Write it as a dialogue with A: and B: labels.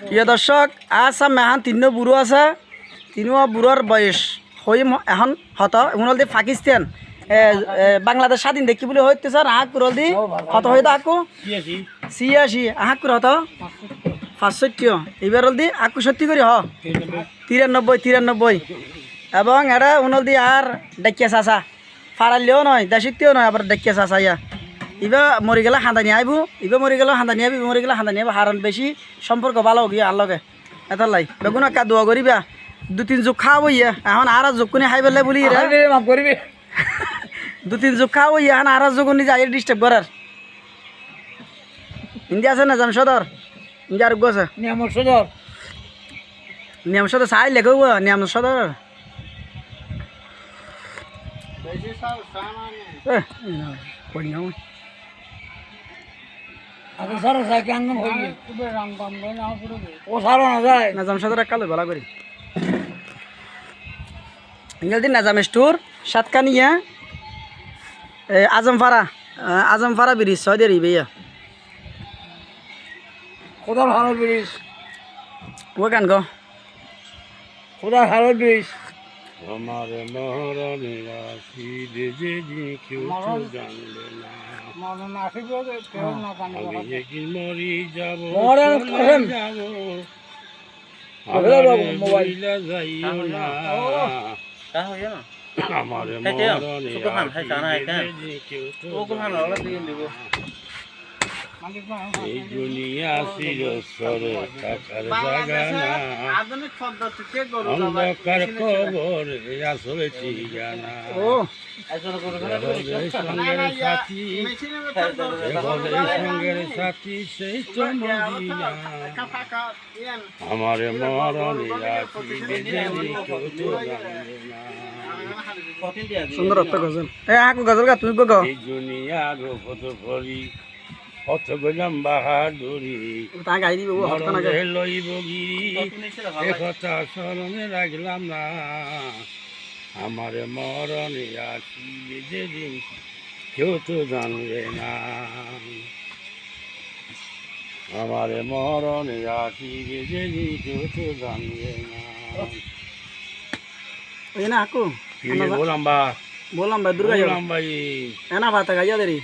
A: প্রিয় দর্শক আসাম মেহান তিন বুড়ো আছে তিন বুড়োর বয়স হই এখন হত উনল দি পাকিস্তান বাংলাদেশ স্বাধীন দেখি বলে হইতে স্যার আহাক কুরল দি হত হইতো আকু 86 আহাক কুর হত 65 এবার দি আকু সত্যি করি 93 এবং এটা উনল দি আর ডাকিয়া চাচা ফারালিও নয় দেশিকতেও নয় আবার ডাকিয়া চাচা ইয়া ইবা মরি গেলে হাঁদানি আইব ইবা মরি গেলে হাঁদানি আইব মরি গেলে হাঁদানি আইব হারণ বেশি সম্পর্ক ভালো গিয়া আর লগে এটার লাই বেগুন একা দোয়া করিবা 2-3 যুগ খাওয়াবো ইয়া এখন আর যুগ কোনে খাই পেলে বলি মাফ করবি 2-3 যুগ খাওয়াবো ইয়া এখন আর যুগ নিজে আই ডিস্টার্ব করার ইন্ডিয়া আছে না জাম সদর ইন্ডিয়া আরোগ্য আছে নিয়াম সদর চাই লেখো নিয়াম সদর নাজাম সদর একাল ভালো করি ইংরেজি নাজাম স্টোর সাতকানিয়া আজমপাড়া ব্রিজ ছয় দেরি ভাইয়া
B: কোথাও ভালো ব্রিজ
A: ও গান গো
B: কোথাও ভালো ব্রিজ
C: আমার মরণে আসি যে কেউ তো জানবে না আমি একদিন মরি যাব মহিলা যাইও না আমার মরণে কেউ তো এই দুনিয়া চিরস্তরে থাকার জায়গা না অন্ধকার কবর আসলে ঠিকানা সঙ্গের সাথী সেই তো মদিনা আমার মরণে আসি কেউ তো জানবে না
A: সুন্দর অর্থ গজল আকু গজল গা তুমি গো
C: এই দুনিয়া কত ভরি কত গেলাম বাহাদুরি লইব গিরি একথা স্মরণে রাখলাম না আমার মরণে আসিবে যেদিন কেউ তো জানবে না আমার মরণে আসিবে যেদিন কেউ তো জানবে
A: না আকু
C: বললাম
A: বললাম ভাই দুর্গা
C: ভাই
A: এনা ভাতা গাইয়া দেরি